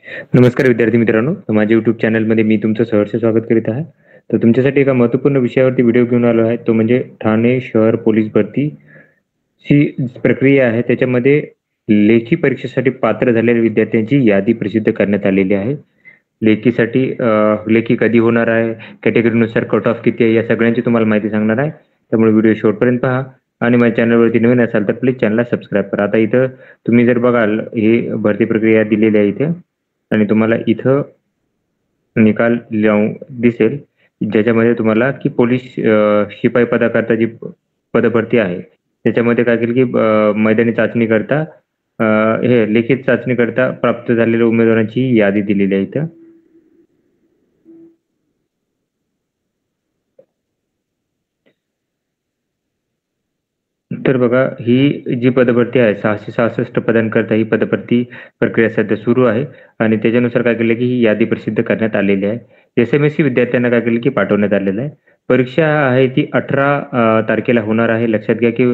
नमस्कार विद्यार्थी मित्रांनो, माझ्या यूट्यूब चॅनलमध्ये मी तुमचं सहर्ष स्वागत करीत आहे. तर तुमच्यासाठी एका महत्त्वपूर्ण विषयावरती व्हिडिओ घेऊन आलो आहे. तो म्हणजे ठाणे शहर पोलीस भरतीची प्रक्रिया आहे. त्याच्यामध्ये लेखी परीक्षेसाठी पात्र झालेल्या विद्यार्थ्यांची यादी प्रसिद्ध करण्यात आलेली आहे. लेखीसाठी लेखी कधी होणार आहे, कॅटेगरीनुसार कट ऑफ किती आहे, या सगळ्यांची तुम्हाला माहिती सांगणार आहे. त्यामुळे व्हिडिओ शेवटपर्यंत पहा आणि माझ्या चॅनलवरती नवीन असाल तर प्लीज चॅनलला सबस्क्राईब करा. आता इथं तुम्ही जर बघाल, ही भरती प्रक्रिया दिलेली आहे इथे आणि तुम्हाला इथं निकाल दिसेल, ज्याच्यामध्ये तुम्हाला की पोलीस शिपाई पदाकरता जी पदभरती आहे, त्याच्यामध्ये काय केलं की मैदानी चाचणीकरता हे लिखित चाचणीकरता प्राप्त झालेल्या उमेदवारांची यादी दिलेली आहे इथं. तर बघा, ही जी पदभरती आहे 666 पदांकरता ही पदभरती प्रक्रिया सध्या सुरू आहे आणि त्याच्यानुसार काय केलं की ही यादी प्रसिद्ध करण्यात आलेली आहे. एस-एम-एस-सी विद्यार्थ्यांना काय केलं की पाठवण्यात आलेलं आहे. परीक्षा आहे ती 18 तारखेला होणार आहे. लक्षात घ्या की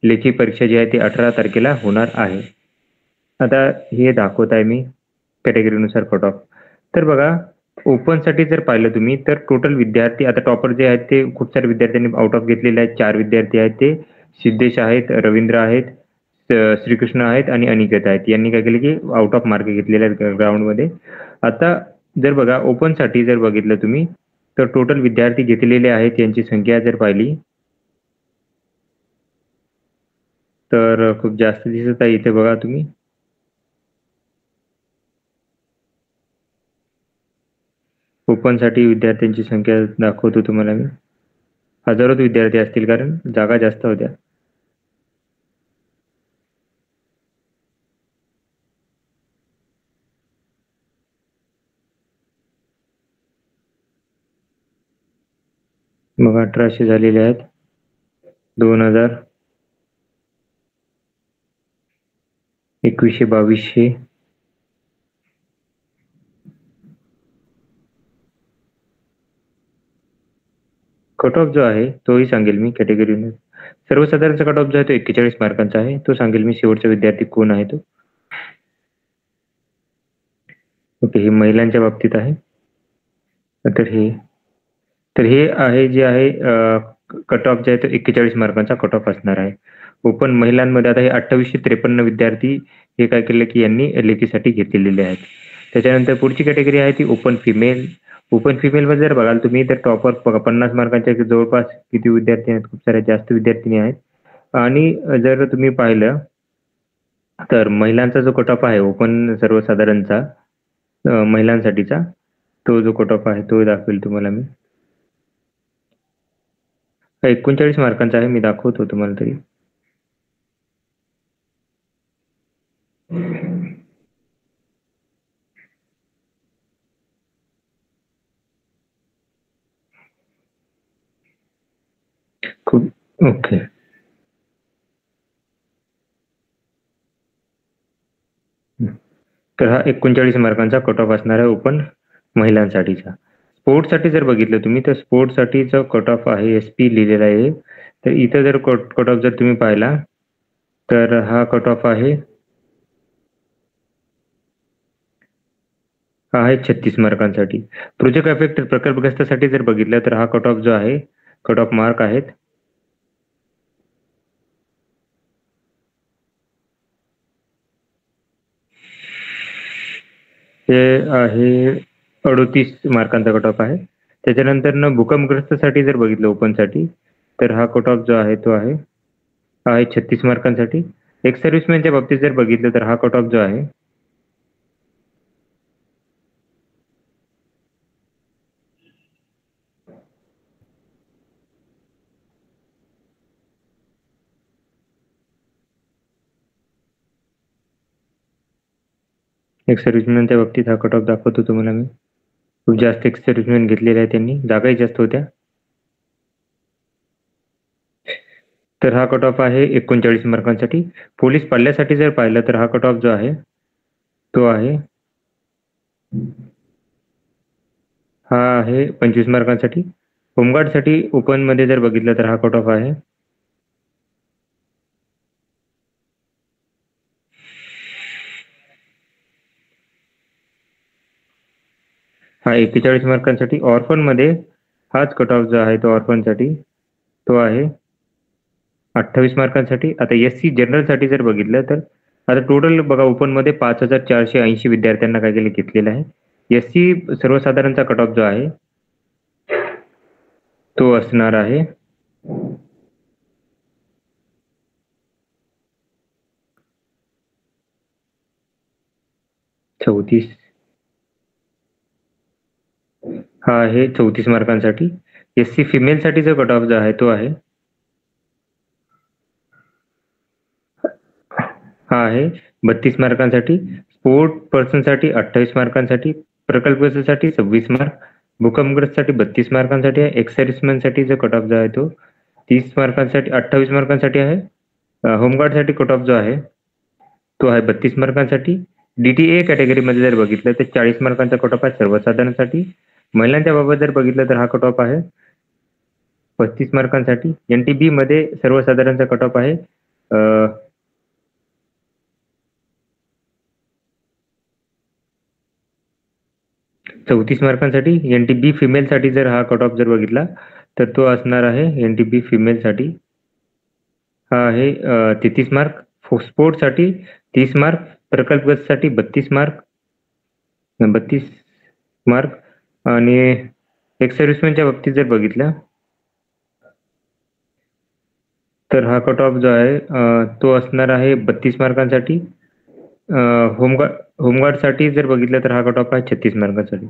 लेखी परीक्षा जी आहे ती 18 तारखेला होणार आहे. आता हे दाखवत आहे मी कॅटेगरीनुसार कट ऑफ. तर बघा, ओपनसाठी जर पाहिलं तुम्ही तर टोटल विद्यार्थी आता टॉपर जे आहेत ते खूप सारे विद्यार्थ्यांनी आउट ऑफ घेतलेले आहेत. 4 विद्यार्थी आहेत ते सिद्धेश आहेत, रवींद्र आहेत, श्रीकृष्ण आहेत आणि अनिकेत आहेत. यांनी काय केलं की आउट ऑफ मार्क घेतलेले आहेत ग्राउंडमध्ये. आता जर बघा ओपनसाठी जर बघितलं तुम्ही तर टोटल विद्यार्थी घेतलेले आहेत यांची संख्या जर पाहिली तर खूप जास्त दिसत आहे इथे बघा तुम्ही. ओपनसाठी विद्यार्थ्यांची संख्या दाखवतो तुम्हाला मी. हजारोच विद्यार्थी असतील कारण जागा जास्त होत्या. मग 1800 झालेले आहेत, 2000, 2100, 2200, कट ऑफ जो आहे तोही सांगेल मी कॅटेगरीने. सर्वसाधारणचा कट ऑफ जो आहे तो 41 मार्कांचा आहे. तो सांगेल मी शेवटचा विद्यार्थी कोण आहे तो. ओके, हे महिलांच्या बाबतीत आहे. तर हे आहे जे आहे कट ऑफ जे आहे तो 41 मार्कांचा कट ऑफ असणार आहे. ओपन महिलांमध्ये आता हे 2853 विद्यार्थी हे काय केलं की यांनी लेखीसाठी घेतलेले आहेत. त्याच्यानंतर पुढची कॅटेगरी आहे ती ओपन फिमेल. ओपन फिमेलमध्ये जर बघाल तुम्ही तर टॉपर 50 मार्कांच्या जवळपास किती विद्यार्थी आहेत, खूप सारे जास्त विद्यार्थिनी आहेत. आणि जर तुम्ही पाहिलं तर महिलांचा जो कट ऑफ आहे ओपन सर्वसाधारणचा महिलांसाठीचा, तो जो कट ऑफ आहे तो दाखवेल तुम्हाला मी. 39 मार्कांचा आहे, मी दाखवतो तुम्हाला तरी. खूप ओके. तर हा 39 मार्कांचा कट ऑफ असणार आहे ओपन महिलांसाठीचा. स्पोर्ट्ससाठी जर बघितलं तुम्ही तर स्पोर्ट्ससाठीचा कट ऑफ आहे SP लिहिलेला आहे. तर इथं जर कट ऑफ जर तुम्ही पाहिला तर हा कट ऑफ आहे 36 मार्कांसाठी. प्रोजेक्ट अफेक्ट प्रकल्पग्रस्तासाठी जर बघितलं तर हा कट ऑफ जो आहे, कट ऑफ मार्क आहेत ते आहे 38 मार्कांचा कट ऑफ आहे. त्याच्यानंतर भूकंपग्रस्तासाठी जर बघितलं ओपनसाठी तर हा कट ऑफ जो आहे तो आहे 36 मार्कांसाठी. एक्स सर्व्हिसमॅनच्या बाबतीत जर बघितलं तर हा कट ऑफ जो आहे एक्स सर्व्हिसमॅनच्या बाबतीत हा कट ऑफ दाखवतो तुम्हाला मी. खूप जास्त एक्स सर्व्हिसमॅन घेतलेले आहे त्यांनी, जागाही जास्त होत्या. तर हा कट ऑफ आहे 39 मार्कांसाठी. पोलीस पाल्यासाठी जर पाहिलं तर हा कट ऑफ जो आहे तो आहे हा आहे 25 मार्कांसाठी. होमगार्डसाठी ओपनमध्ये जर बघितलं तर हा कट ऑफ आहे हा 41 मार्कांसाठी. ऑर्फनमध्ये हाच कट ऑफ जो आहे तो ऑर्फनसाठी तो आहे 28 मार्कांसाठी. आता एससी जनरलसाठी जर बघितलं तर आता टोटल बघा ओपनमध्ये 5480 विद्यार्थ्यांना काय केलं घेतलेलं आहे. एससी सर्वसाधारणचा कट ऑफ जो आहे तो असणार आहे 34. हा आहे 34 मार्कांसाठी. एससी फिमेलसाठीचा कट ऑफ जो आहे तो आहे हा आहे 32 मार्कांसाठी. स्पोर्ट पर्सनसाठी 28 मार्कांसाठी. प्रकल्पसाठी 26 मार्क. भूकंपग्रस्तसाठी 32 मार्कांसाठी आहे. एक्स सर्व्हिसमॅनसाठी जो कट ऑफ जो आहे तो 30 मार्कांसाठी 28 मार्कांसाठी आहे. होमगार्डसाठी कट ऑफ जो आहे तो आहे 32 मार्कांसाठी. डीटीए कॅटेगरीमध्ये जर बघितलं तर 40 मार्कांचा कट ऑफ आहे सर्वसाधारणसाठी. महिलांच्या बाबत जर बघितलं तर हा कट ऑफ आहे 35 मार्कांसाठी. एनटीबी मध्ये सर्वसाधारणचा कट ऑफ आहे 34 मार्कांसाठी. एनटीबी फिमेलसाठी जर हा कट ऑफ जर बघितला तर तो असणार आहे एनटीबी फिमेलसाठी हा आहे 33 मार्क. स्पोर्ट्ससाठी 30 मार्क. प्रकल्पसाठी 32 मार्क आणि एक्स सर्व्हिसमॅनच्या बाबतीत जर बघितलं तर हा कट ऑफ जो आहे तो असणार आहे 32 मार्कांसाठी. होमगार्डसाठी जर बघितलं तर हा कट ऑफ आहे 36 मार्कांसाठी.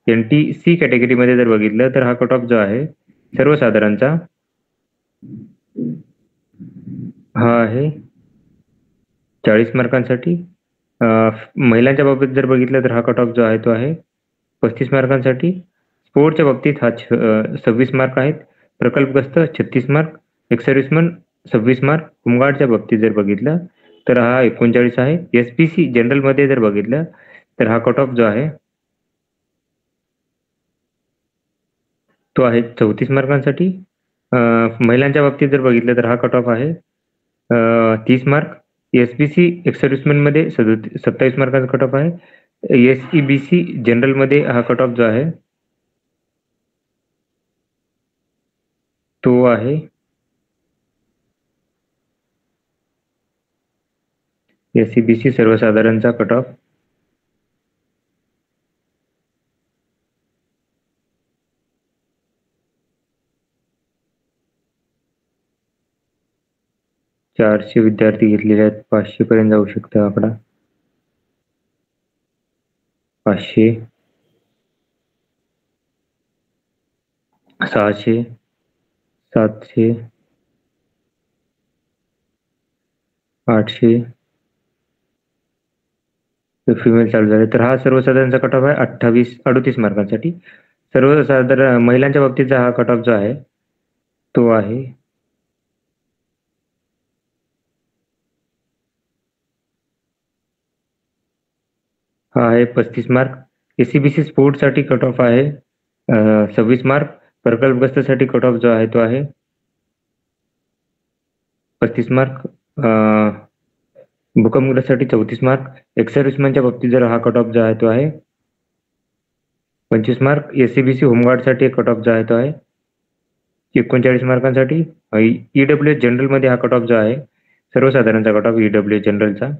एनटीसी कॅटेगरीमध्ये जर बघितलं तर हा कट ऑफ जो आहे सर्वसाधारणचा हा आहे 40 मार्कांसाठी. महिलांच्या बाबतीत जर बघितलं तर हा कट ऑफ जो आहे तो आहे 35 मार्कांसाठी. स्पोर्टच्या बाबतीत हा 26 मार्क आहेत. प्रकल्पग्रस्त 36 मार्क. Ex serviceman 26 mark. होमगार्डच्या बाबतीत जर बघितलं तर हा 39 आहे. एसपीसी जनरलमध्ये जर बघितलं तर हा कट ऑफ जो आहे तो आहे 34 मार्कांसाठी. महिलांच्या बाबतीत जर बघितलं तर हा कट ऑफ आहे 30 मार्क. एसबीसी एक्स सर्व्हिसमॅनमध्ये 27 मार्कांचा कट ऑफ आहे. एसईबीसी जनरलमध्ये हा कट ऑफ जो आहे तो आहे एसईबीसी सर्वसाधारणचा कट ऑफ 400 विद्यार्थी घेतलेले आहेत. 500 पर्यंत जाऊ शकतो आकडा. 500, 600, 700, 800 फिमेल चालू झाले. तर हा सर्वसाधारणचा कट ऑफ आहे 38 मार्कांसाठी. सर्वसाधारण महिलांच्या बाबतीतचा हा कट ऑफ जो आहे तो आहे हा आहे 35 मार्क. एसीबीसी स्पोर्ट्ससाठी कट ऑफ आहे 26 मार्क. प्रकल्पग्रस्तसाठी कट ऑफ जो आहे तो आहे 35 मार्क. भूकंपग्रस्तसाठी 34 मार्क. एक्स सर्व्हिसमॅनच्या बाबतीत जर हा कट ऑफ जो आहे तो आहे 25 मार्क. एसीबीसी होमगार्डसाठी एक कट ऑफ जो आहे तो आहे 39 मार्कांसाठी. ईडब्ल्यूएस जनरलमध्ये हा कट ऑफ जो आहे सर्वसाधारणचा कट ऑफ ईडब्ल्यूएस जनरलचा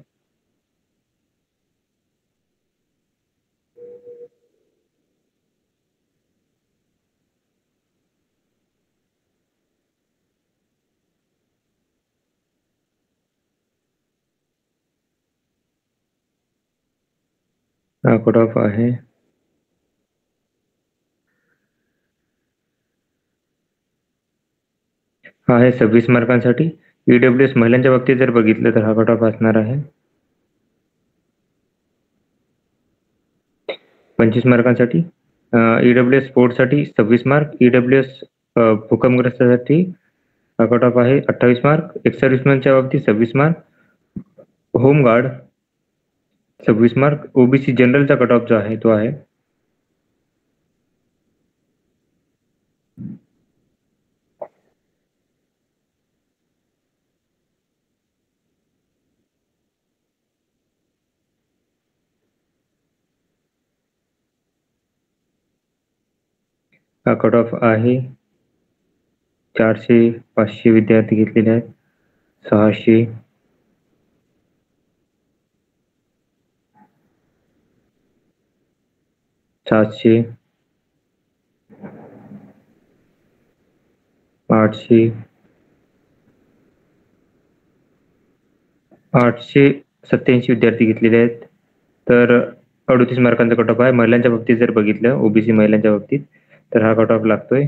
हा कट ऑफ आहे हा आहे 26 मार्कांसाठी. ईडब्ल्यूएस महिलांच्या बाबतीत जर बघितलं तर हा कट ऑफ असणार आहे 25 मार्कांसाठी. ईडब्ल्यूएस स्पोर्ट्ससाठी 26 मार्क. ईडब्ल्यूएस भूकंपग्रस्तासाठी हा कट ऑफ आहे 28 मार्क. एक्स सर्व्हिसमॅनच्या बाबतीत 26 मार्क. Home guard 26 mark. ओबीसी जनरलचा कट ऑफ जो आहे तो आहे हा कट ऑफ आहे 400-500 विद्यार्थी घेतलेले आहेत, 600, 700, 800, 887 विद्यार्थी घेतलेले आहेत. तर 38 मार्कांचा कट ऑफ आहे. महिलांच्या बाबतीत जर बघितलं, ओबीसी महिलांच्या बाबतीत, तर हा कट ऑफ लागतोय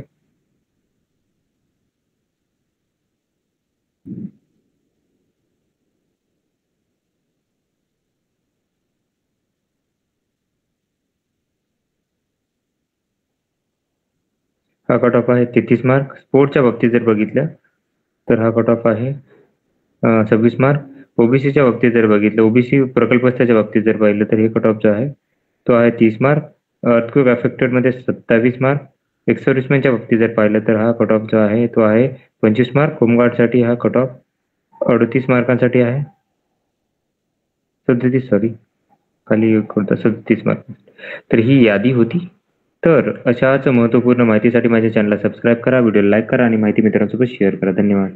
हा कट ऑफ आहे 33 मार्क. स्पोर्टच्या बाबतीत जर बघितलं तर हा कट ऑफ आहे 26 मार्क. ओबीसीच्या बाबतीत जर बघितलं, ओबीसी प्रकल्पस्थाच्या बाबतीत जर पाहिलं तर हे कट ऑफ जो आहे तो आहे 30 मार्क. अर्थक्वेक अफेक्टेडमध्ये 27 मार्क. एक्सर्व्हिसमॅनच्या बाबतीत जर पाहिलं तर हा कट ऑफ जो आहे तो आहे 25 मार्क. होमगार्डसाठी हा कट ऑफ 38 मार्कांसाठी आहे, 37 मार्क. तर ही यादी होती. तर अशाच महत्त्वपूर्ण माहितीसाठी माझ्या चॅनलला सबस्क्राईब करा, व्हिडिओला लाईक करा आणि माहिती मित्रांसोबत शेअर करा. धन्यवाद.